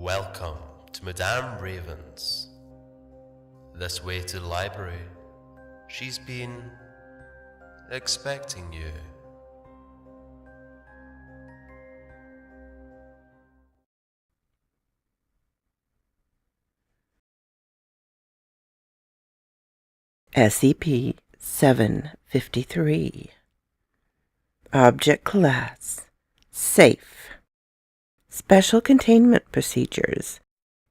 Welcome to Madame Raven's. This way to the library. She's been expecting you. SCP-753. Object Class: Safe. Special Containment Procedures.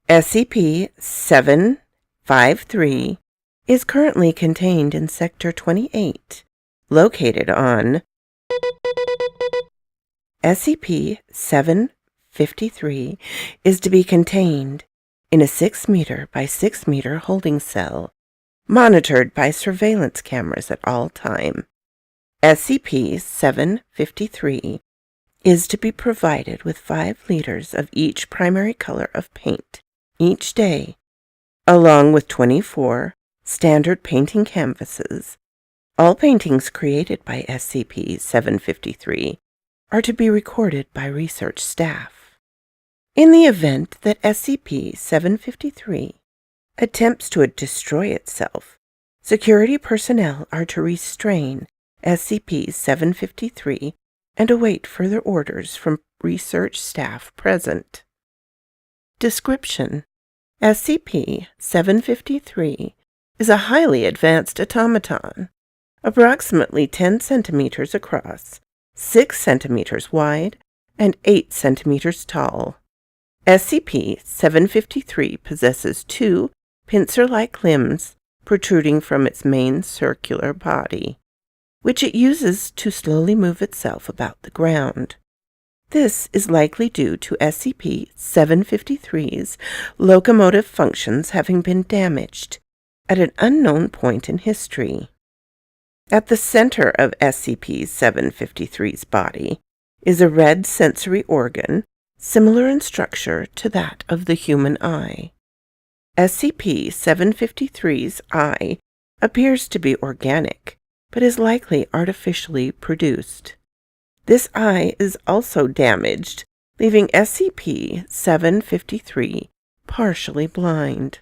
SCP-753 is currently contained in Sector 28, located on SCP-753 is to be contained in a 6-meter by 6-meter holding cell, monitored by surveillance cameras at all time. SCP-753 is to be provided with 5 liters of each primary color of paint each day, along with 24 standard painting canvases. All paintings created by SCP-753 are to be recorded by research staff. In the event that SCP-753 attempts to destroy itself, security personnel are to restrain SCP-753 and await further orders from research staff present. Description: SCP-753 is a highly advanced automaton, approximately 10 centimeters across, 6 centimeters wide, and 8 centimeters tall. SCP-753 possesses 2 pincer-like limbs protruding from its main circular body, which it uses to slowly move itself about the ground. This is likely due to SCP-753's locomotive functions having been damaged at an unknown point in history. At the center of SCP-753's body is a red sensory organ similar in structure to that of the human eye. SCP-753's eye appears to be organic, but is likely artificially produced. This eye is also damaged, leaving SCP-753 partially blind.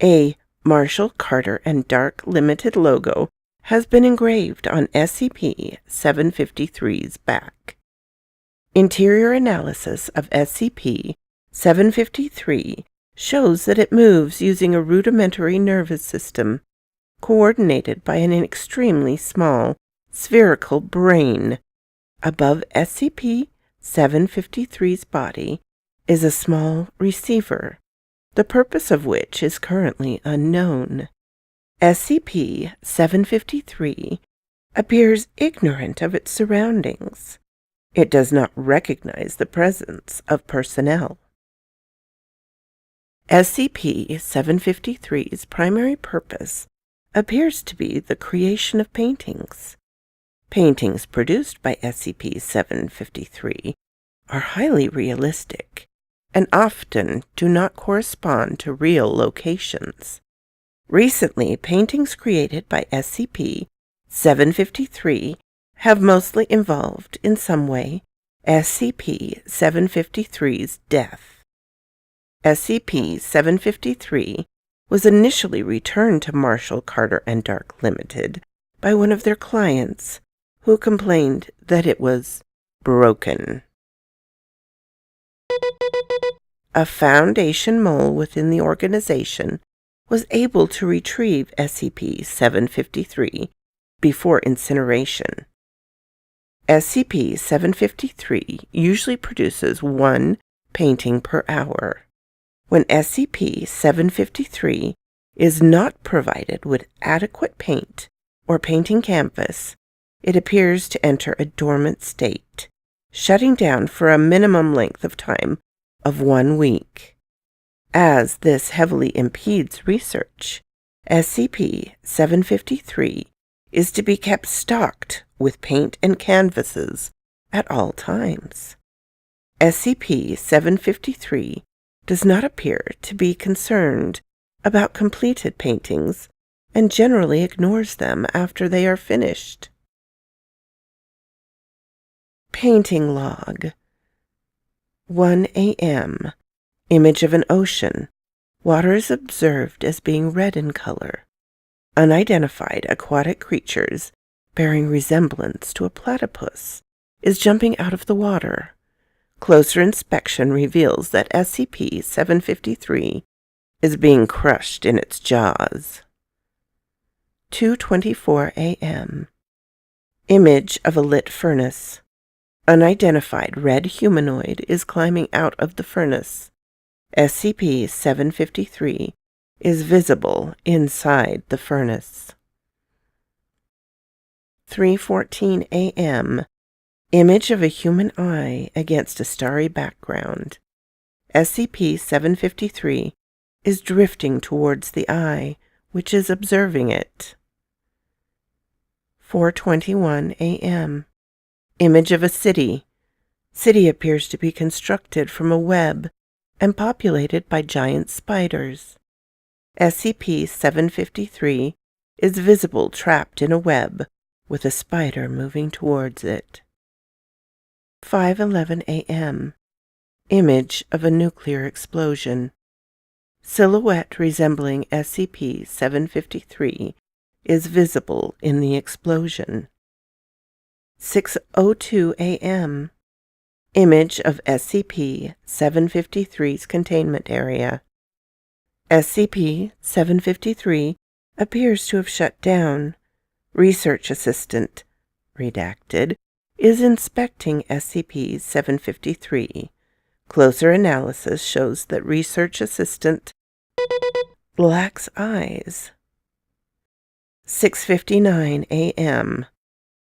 A Marshall, Carter & Dark Limited logo has been engraved on SCP-753's back. Interior analysis of SCP-753 shows that it moves using a rudimentary nervous system, coordinated by an extremely small, spherical brain. Above SCP-753's body is a small receiver, the purpose of which is currently unknown. SCP-753 appears ignorant of its surroundings. It does not recognize the presence of personnel. SCP-753's primary purpose appears to be the creation of paintings. Paintings produced by SCP-753 are highly realistic and often do not correspond to real locations. Recently, paintings created by SCP-753 have mostly involved in some way SCP-753's death. SCP-753 was initially returned to Marshall, Carter & Dark Limited by one of their clients, who complained that it was broken. A Foundation mole within the organization was able to retrieve SCP-753 before incineration. SCP-753 usually produces 1 painting per hour. When SCP-753 is not provided with adequate paint or painting canvas, it appears to enter a dormant state, shutting down for a minimum length of time of 1 week. As this heavily impedes research, SCP-753 is to be kept stocked with paint and canvases at all times. SCP-753 does not appear to be concerned about completed paintings and generally ignores them after they are finished. Painting log: 1 a.m. Image of an ocean. Water is observed as being red in color. Unidentified aquatic creatures bearing resemblance to a platypus is jumping out of the water. Closer inspection reveals that SCP-753 is being crushed in its jaws. 2:24 a.m. Image of a lit furnace. Unidentified red humanoid is climbing out of the furnace. SCP-753 is visible inside the furnace. 3:14 a.m. Image of a human eye against a starry background. SCP-753 is drifting towards the eye, which is observing it. 4:21 a.m. Image of a city. City appears to be constructed from a web and populated by giant spiders. SCP-753 is visible trapped in a web with a spider moving towards it. 5:11 a.m. Image of a nuclear explosion. Silhouette resembling SCP-753 is visible in the explosion. 6:02 a.m. Image of SCP-753's containment area. SCP-753 appears to have shut down. Research Assistant, redacted, is inspecting SCP-753. Closer analysis shows that Research Assistant lacks eyes. 6:59 a.m.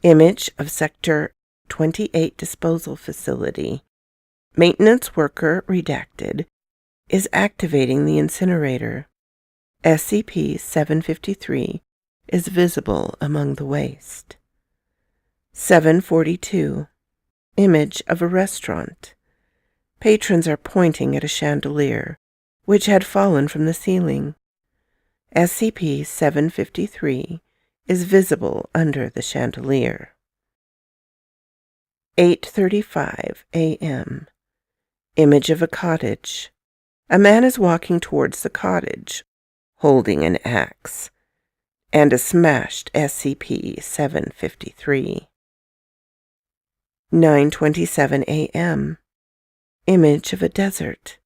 Image of Sector 28 Disposal Facility. Maintenance worker, redacted, is activating the incinerator. SCP-753 is visible among the waste. 7:42. Image of a restaurant. Patrons are pointing at a chandelier, which had fallen from the ceiling. SCP-753 is visible under the chandelier. 8:35 a.m. Image of a cottage. A man is walking towards the cottage, holding an axe, and a smashed SCP-753. 9:27 a.m. Image of a desert.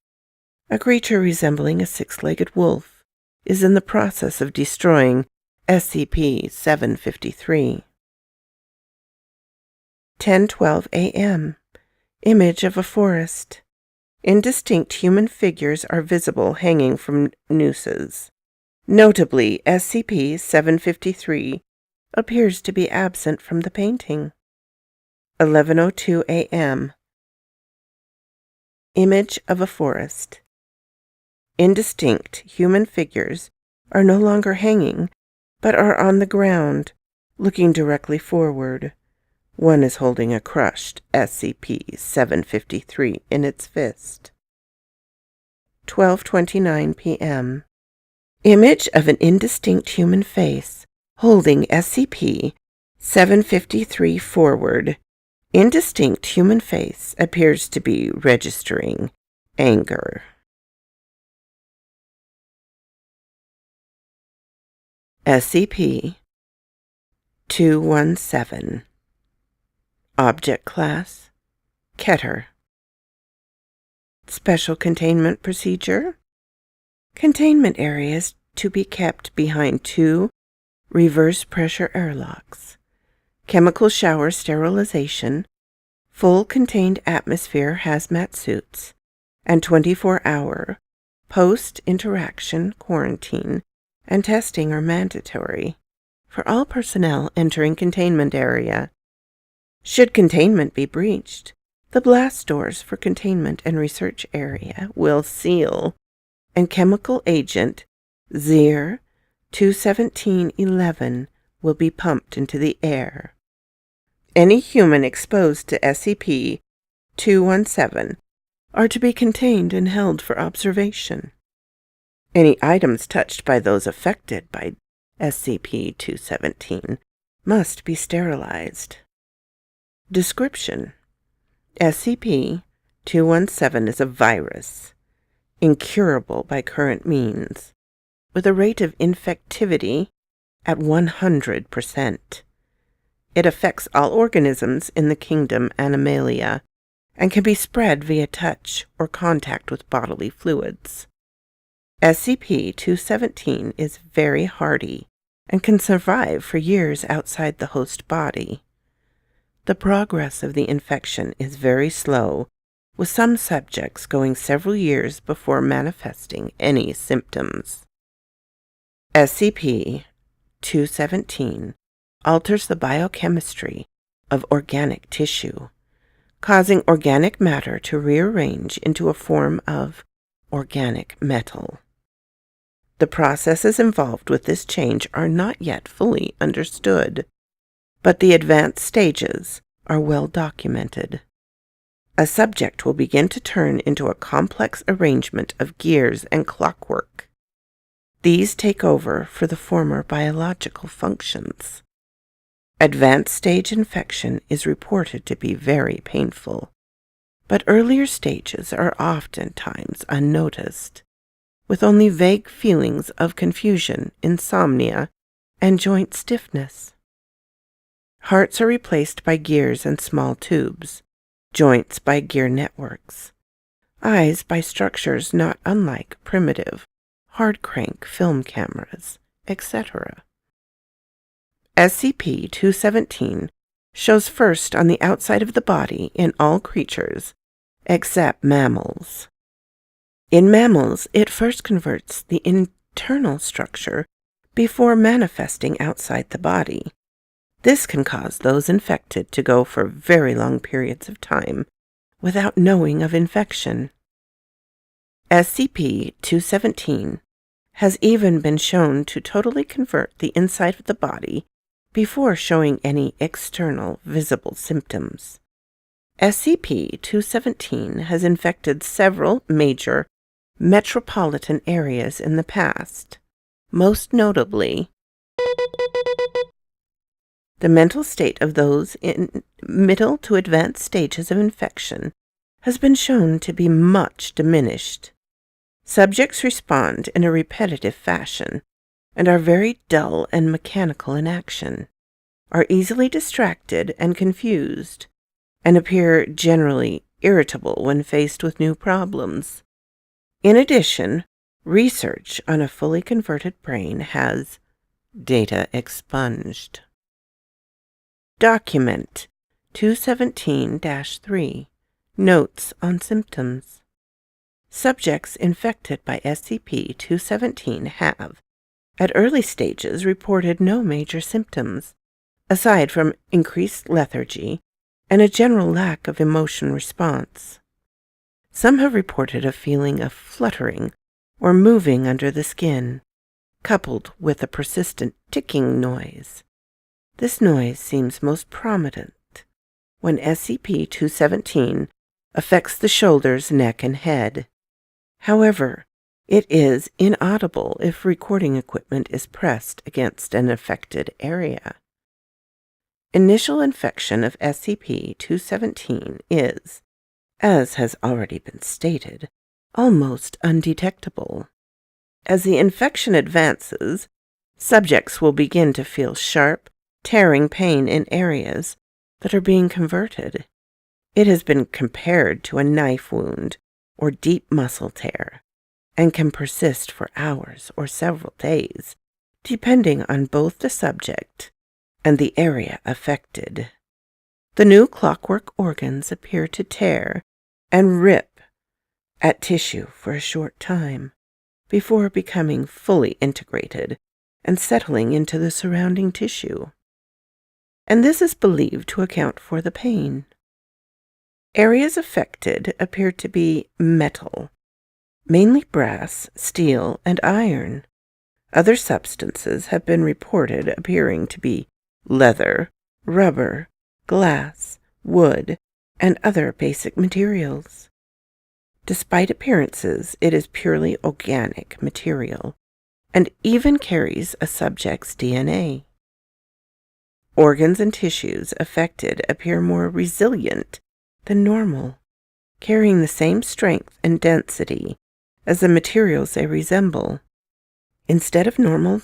A creature resembling a six-legged wolf is in the process of destroying SCP-753. 10:12 a.m. Image of a forest. Indistinct human figures are visible hanging from nooses. Notably, SCP-753 appears to be absent from the painting. 11:02 a.m. Image of a forest. Indistinct human figures are no longer hanging, but are on the ground, looking directly forward. One is holding a crushed SCP-753 in its fist. 12:29 p.m. Image of an indistinct human face holding SCP-753 forward. Indistinct human face appears to be registering anger. SCP-217. Object Class: Keter. Special Containment Procedure: Containment areas to be kept behind 2 reverse pressure airlocks. Chemical shower sterilization, full contained atmosphere hazmat suits, and 24-hour post-interaction quarantine and testing are mandatory for all personnel entering containment area. Should containment be breached, the blast doors for containment and research area will seal, and chemical agent ZIR 21711 will be pumped into the air. Any human exposed to SCP-217 are to be contained and held for observation. Any items touched by those affected by SCP-217 must be sterilized. Description: SCP-217 is a virus. incurable by current means, with a rate of infectivity at 100%. It affects all organisms in the kingdom Animalia and can be spread via touch or contact with bodily fluids. SCP-217 is very hardy and can survive for years outside the host body. The progress of the infection is very slow, with some subjects going several years before manifesting any symptoms. SCP-217 alters the biochemistry of organic tissue, causing organic matter to rearrange into a form of organic metal. The processes involved with this change are not yet fully understood, but the advanced stages are well documented. A subject will begin to turn into a complex arrangement of gears and clockwork. These take over for the former biological functions. Advanced stage infection is reported to be very painful, but earlier stages are oftentimes unnoticed, with only vague feelings of confusion, insomnia, and joint stiffness. Hearts are replaced by gears and small tubes, joints by gear networks, eyes by structures not unlike primitive hard-crank film cameras, etc. SCP-217 shows first on the outside of the body in all creatures except mammals. In mammals, it first converts the internal structure before manifesting outside the body. This can cause those infected to go for very long periods of time without knowing of infection. SCP-217 has even been shown to totally convert the inside of the body before showing any external visible symptoms. SCP-217 has infected several major metropolitan areas in the past, most notably the mental state of those in middle to advanced stages of infection has been shown to be much diminished. Subjects respond in a repetitive fashion and are very dull and mechanical in action, are easily distracted and confused, and appear generally irritable when faced with new problems. In addition, research on a fully converted brain has data expunged. Document 217-3 Notes on Symptoms. Subjects infected by SCP-217 have, at early stages, reported no major symptoms, aside from increased lethargy and a general lack of emotion response. Some have reported a feeling of fluttering or moving under the skin, coupled with a persistent ticking noise. This noise seems most prominent when SCP-217 affects the shoulders, neck, and head. However, it is inaudible if recording equipment is pressed against an affected area. Initial infection of SCP-217 is, as has already been stated, almost undetectable. As the infection advances, subjects will begin to feel sharp, tearing pain in areas that are being converted. It has been compared to a knife wound or deep muscle tear, and can persist for hours or several days, depending on both the subject and the area affected. The new clockwork organs appear to tear and rip at tissue for a short time, before becoming fully integrated and settling into the surrounding tissue. And this is believed to account for the pain. Areas affected appear to be metal, mainly brass, steel, and iron. Other substances have been reported appearing to be leather, rubber, glass, wood, and other basic materials. Despite appearances, it is purely organic material, and even carries a subject's DNA. Organs and tissues affected appear more resilient than normal, carrying the same strength and density as the materials they resemble. Instead of normal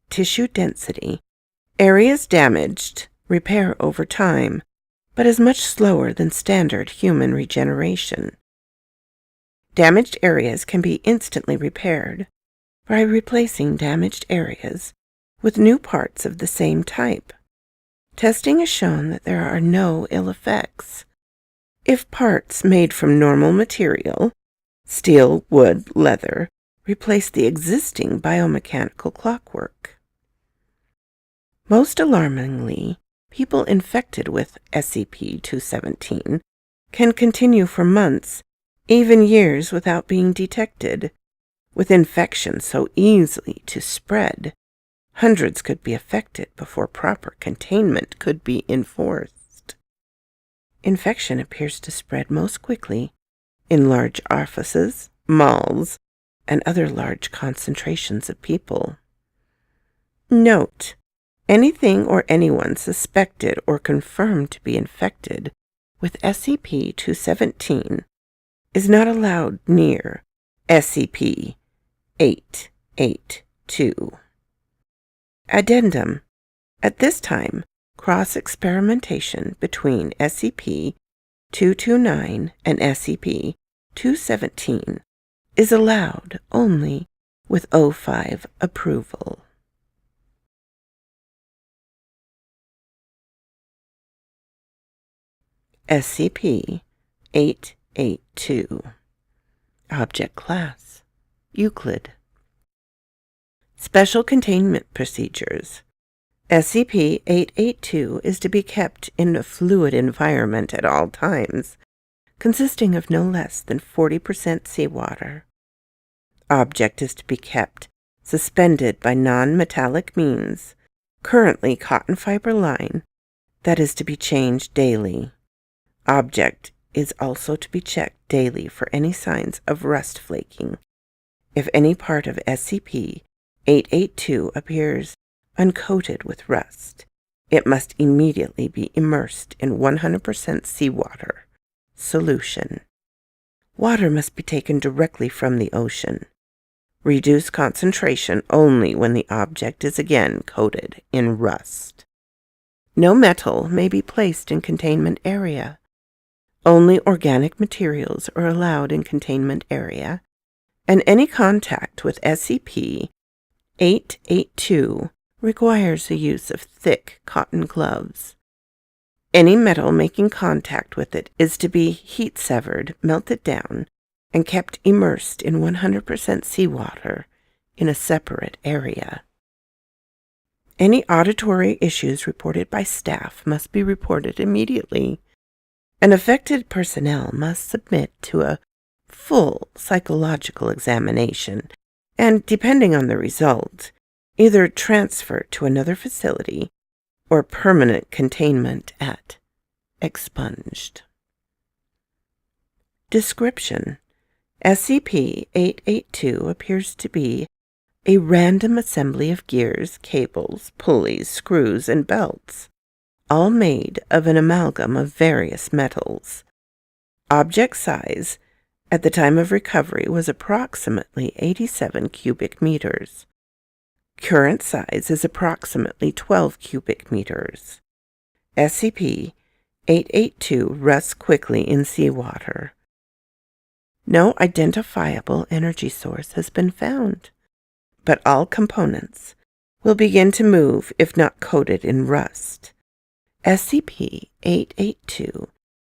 tissue density, areas damaged repair over time, but is much slower than standard human regeneration. Damaged areas can be instantly repaired by replacing damaged areas with new parts of the same type. Testing has shown that there are no ill effects. If parts made from normal material, steel, wood, leather, replace the existing biomechanical clockwork. Most alarmingly, people infected with SCP-217 can continue for months, even years, without being detected. With infection so easily to spread, hundreds could be affected before proper containment could be enforced. Infection appears to spread most quickly in large offices, malls, and other large concentrations of people. Note: anything or anyone suspected or confirmed to be infected with SCP-217 is not allowed near SCP-882. Addendum: at this time, cross-experimentation between SCP-229 and SCP-217 is allowed only with O5 approval. SCP-882. Object Class: Euclid. Special Containment Procedures. SCP-882 is to be kept in a fluid environment at all times, consisting of no less than 40% seawater. Object is to be kept suspended by non-metallic means, currently cotton fiber line, that is to be changed daily. Object is also to be checked daily for any signs of rust flaking. If any part of SCP-882 appears uncoated with rust, it must immediately be immersed in 100% seawater solution. Water must be taken directly from the ocean. Reduce concentration only when the object is again coated in rust. No metal may be placed in containment area. Only organic materials are allowed in containment area, and any contact with SCP-882 requires the use of thick cotton gloves. Any metal making contact with it is to be heat severed, melted down, and kept immersed in 100% seawater in a separate area. Any auditory issues reported by staff must be reported immediately, and affected personnel must submit to a full psychological examination and, depending on the result, either transfer to another facility or permanent containment at expunged. Description: SCP-882 appears to be a random assembly of gears, cables, pulleys, screws, and belts, all made of an amalgam of various metals. Object size at the time of recovery was approximately 87 cubic meters. Current size is approximately 12 cubic meters. SCP-882 rusts quickly in seawater. No identifiable energy source has been found, but all components will begin to move if not coated in rust. SCP-882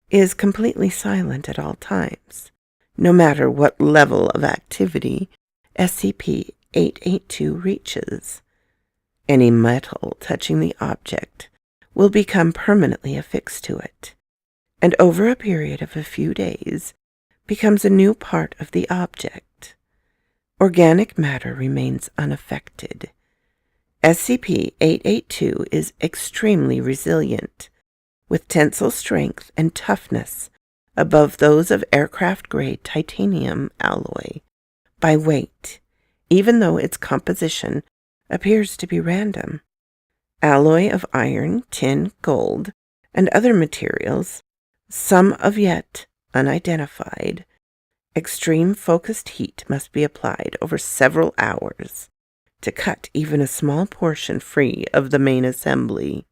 is completely silent at all times, no matter what level of activity SCP-882 reaches. Any metal touching the object will become permanently affixed to it, and over a period of a few days becomes a new part of the object. Organic matter remains unaffected. SCP-882 is extremely resilient, with tensile strength and toughness above those of aircraft-grade titanium alloy by weight, even though its composition appears to be random. Alloy of iron, tin, gold, and other materials, some of yet unidentified, Extreme focused heat must be applied over several hours to cut even a small portion free of the main assembly.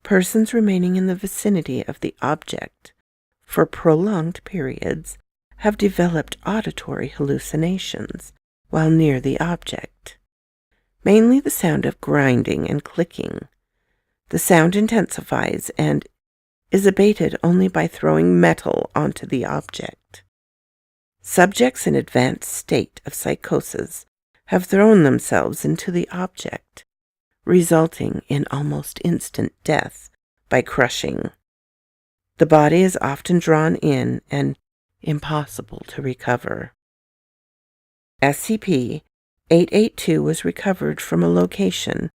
Persons remaining in the vicinity of the object for prolonged periods have developed auditory hallucinations while near the object, mainly the sound of grinding and clicking. The sound intensifies and is abated only by throwing metal onto the object. Subjects in advanced state of psychosis have thrown themselves into the object, resulting in almost instant death by crushing. The body is often drawn in and impossible to recover. SCP-882 was recovered from a location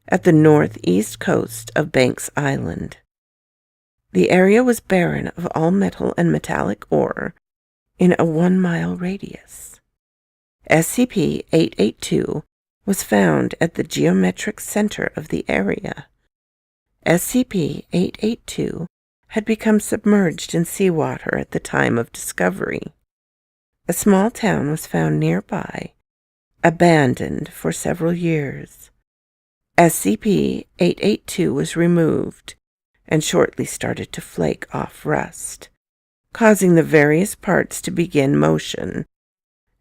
at the northeast coast of Banks Island. The area was barren of all metal and metallic ore in a 1-mile radius. SCP-882 was found at the geometric center of the area. SCP-882 had become submerged in seawater at the time of discovery. A small town was found nearby, abandoned for several years. SCP-882 was removed and shortly started to flake off rust, causing the various parts to begin motion.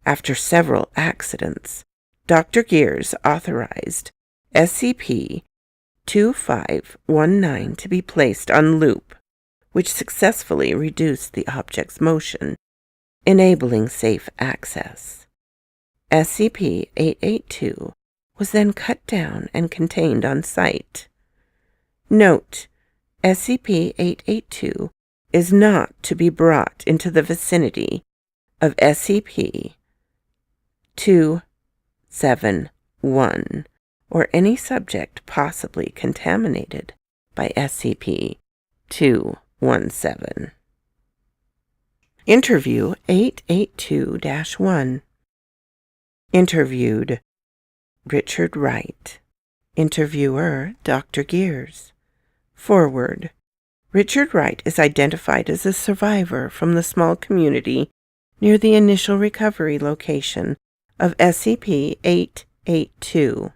After several accidents, Dr. Gears authorized SCP-2519 to be placed on loop, which successfully reduced the object's motion, enabling safe access. SCP-882 was then cut down and contained on site. Note: SCP-882 is not to be brought into the vicinity of SCP-271 or any subject possibly contaminated by SCP-217. Interview 882-1. Interviewed: Richard Wright. Interviewer: Dr. Gears. Forward: Richard Wright is identified as a survivor from the small community near the initial recovery location of SCP-882.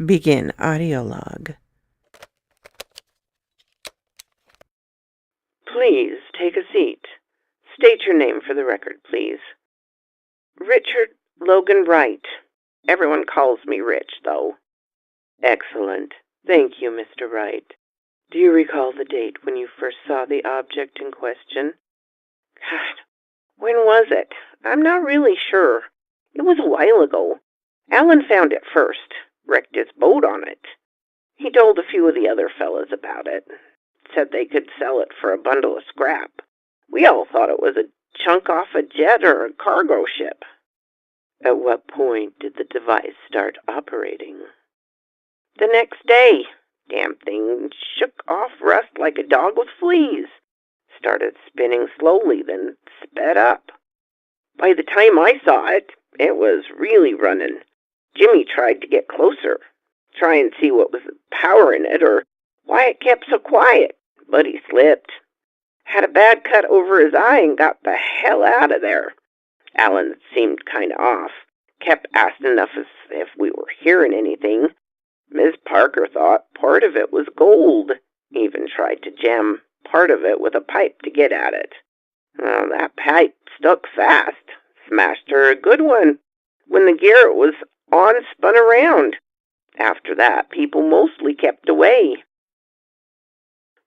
Begin audio log. Please take a seat. State your name for the record, please. Richard Logan Wright. Everyone calls me Rich, though. Excellent. Thank you, Mr. Wright. Do you recall the date when you first saw the object in question? God, when was it? I'm not really sure. It was a while ago. Alan found it first, wrecked his boat on it. He told a few of the other fellas about it. Said they could sell it for a bundle of scrap. We all thought it was a chunk off a jet or a cargo ship. At what point did the device start operating? The next day. Damn thing shook off rust like a dog with fleas. Started spinning slowly, then sped up. By the time I saw it, it was really running. Jimmy tried to get closer, try and see what was powering it or why it kept so quiet, but he slipped. Had a bad cut over his eye and got the hell out of there. Alan seemed kind of off, kept asking us if we were hearing anything. Miss Parker thought part of it was gold, even tried to jam part of it with a pipe to get at it. Well, that pipe stuck fast, smashed her a good one. When the gear was on, spun around. After that, people mostly kept away.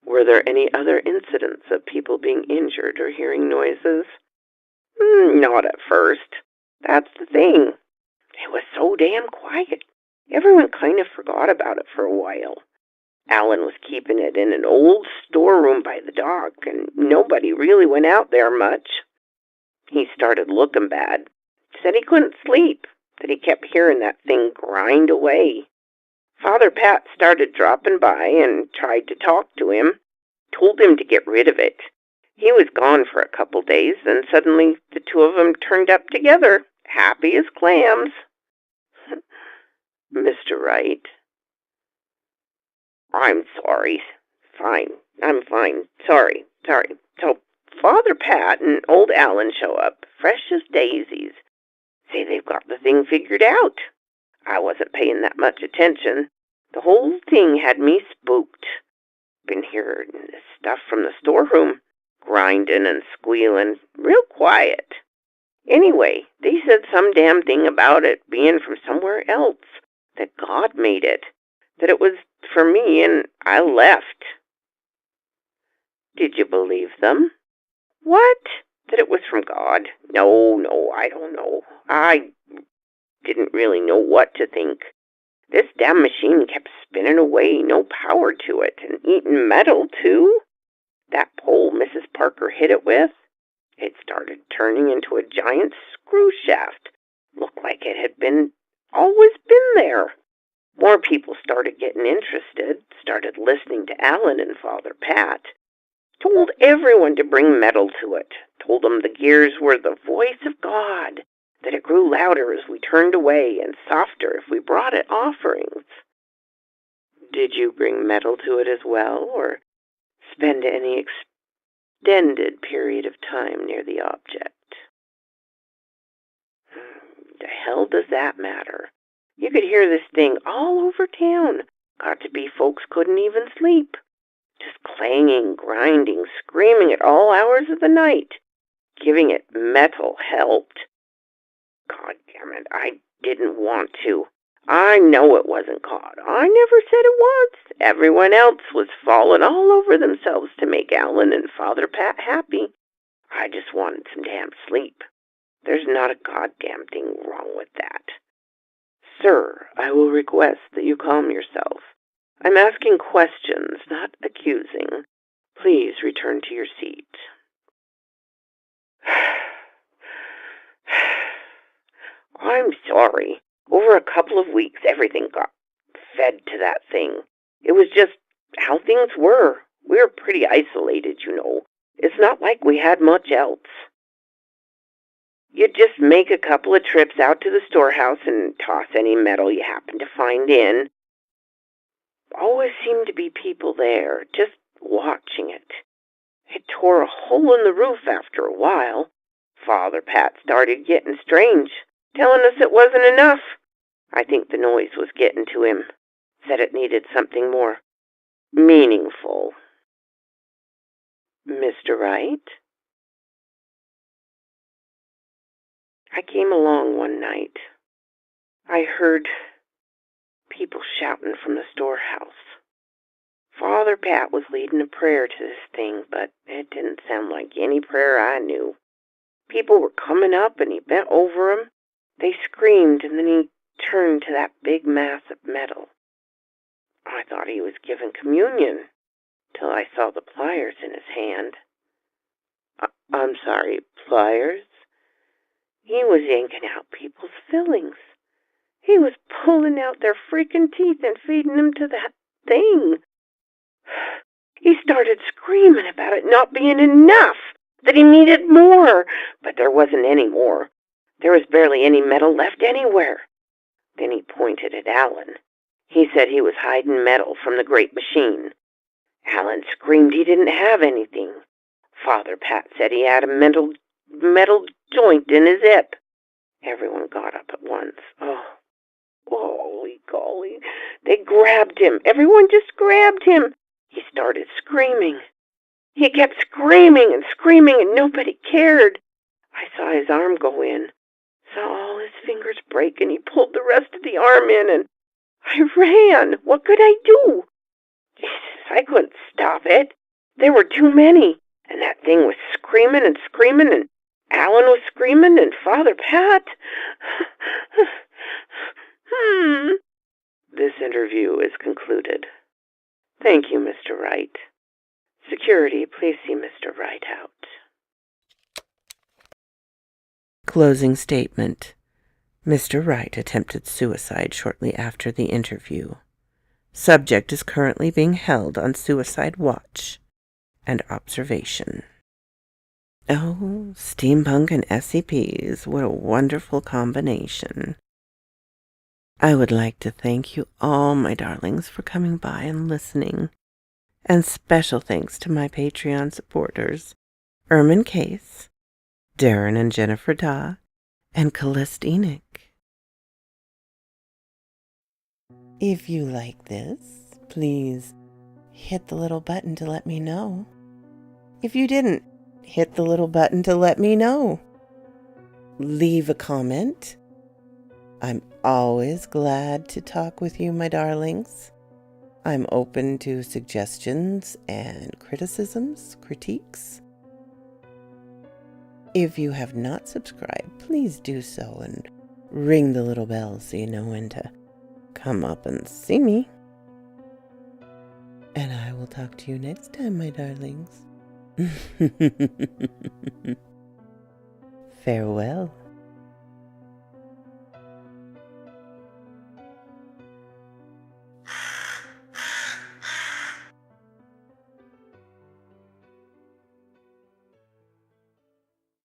Were there any other incidents of people being injured or hearing noises? Not at first. That's the thing. It was so damn quiet. Everyone kind of forgot about it for a while. Alan was keeping it in an old storeroom by the dock, and nobody really went out there much. He started looking bad. Said he couldn't sleep, that he kept hearing that thing grind away. Father Pat started dropping by and tried to talk to him, told him to get rid of it. He was gone for a couple days, and suddenly the two of them turned up together, happy as clams. Mr. Wright. I'm sorry. Fine. I'm fine. Sorry. So Father Pat and old Alan show up, fresh as daisies. Say they've got the thing figured out. I wasn't paying that much attention. The whole thing had me spooked. Been hearing this stuff from the storeroom, grinding and squealing, real quiet. Anyway, they said some damn thing about it being from somewhere else, that God made it, that it was for me, and I left. Did you believe them? What? That it was from God? No, I don't know. I didn't really know what to think. This damn machine kept spinning away, no power to it, and eating metal, too. That pole Mrs. Parker hit it with, it started turning into a giant screw shaft. Looked like it had always been there. More people started getting interested, started listening to Alan and Father Pat. Told everyone to bring metal to it. Told them the gears were the voice of God, that it grew louder as we turned away and softer if we brought it offerings. Did you bring metal to it as well, or spend any extended period of time near the object? The hell does that matter? You could hear this thing all over town. Got to be folks couldn't even sleep. Just clanging, grinding, screaming at all hours of the night. Giving it metal helped. God damn it, I didn't want to. I know it wasn't God. I never said it was. Everyone else was falling all over themselves to make Alan and Father Pat happy. I just wanted some damn sleep. There's not a goddamn thing wrong with that. Sir, I will request that you calm yourself. I'm asking questions, not accusing. Please return to your seat. I'm sorry. Over a couple of weeks, everything got fed to that thing. It was just how things were. We were pretty isolated, you know. It's not like we had much else. You'd just make a couple of trips out to the storehouse and toss any metal you happen to find in. Always seemed to be people there, just watching it. It tore a hole in the roof after a while. Father Pat started getting strange, telling us it wasn't enough. I think the noise was getting to him. Said it needed something more meaningful. Mr. Wright? I came along one night. I heard people shouting from the storehouse. Father Pat was leading a prayer to this thing, but it didn't sound like any prayer I knew. People were coming up, and he bent over them. They screamed, and then he turned to that big mass of metal. I thought he was giving communion, till I saw the pliers in his hand. I'm sorry, pliers? He was yanking out people's fillings. He was pulling out their freaking teeth and feeding them to that thing. He started screaming about it not being enough, that he needed more, but there wasn't any more. There was barely any metal left anywhere. Then he pointed at Alan. He said he was hiding metal from the great machine. Alan screamed he didn't have anything. Father Pat said he had a metal joint in his hip. Everyone got up at once. Oh, holy golly. They grabbed him. Everyone just grabbed him. He started screaming. He kept screaming and nobody cared. I saw his arm go in. Saw all his fingers break, and he pulled the rest of the arm in, and I ran. What could I do? Jesus, I couldn't stop it. There were too many, and that thing was screaming, and Alan was screaming, and Father Pat. This interview is concluded. Thank you, Mr. Wright. Security, please see Mr. Wright out. Closing statement. Mr. Wright attempted suicide shortly after the interview. Subject is currently being held on suicide watch and observation. Oh, Steampunk and SCPs, what a wonderful combination. I would like to thank you all, my darlings, for coming by and listening. And special thanks to my Patreon supporters Ermin Case, Darren and Jennifer Daw, and Callist Enoch. If you like this, please hit the little button to let me know. If you didn't, hit the little button to let me know. Leave a comment. I'm always glad to talk with you, my darlings. I'm open to suggestions and criticisms, critiques. If you have not subscribed, please do so and ring the little bell so you know when to come up and see me. And I will talk to you next time, my darlings. Farewell.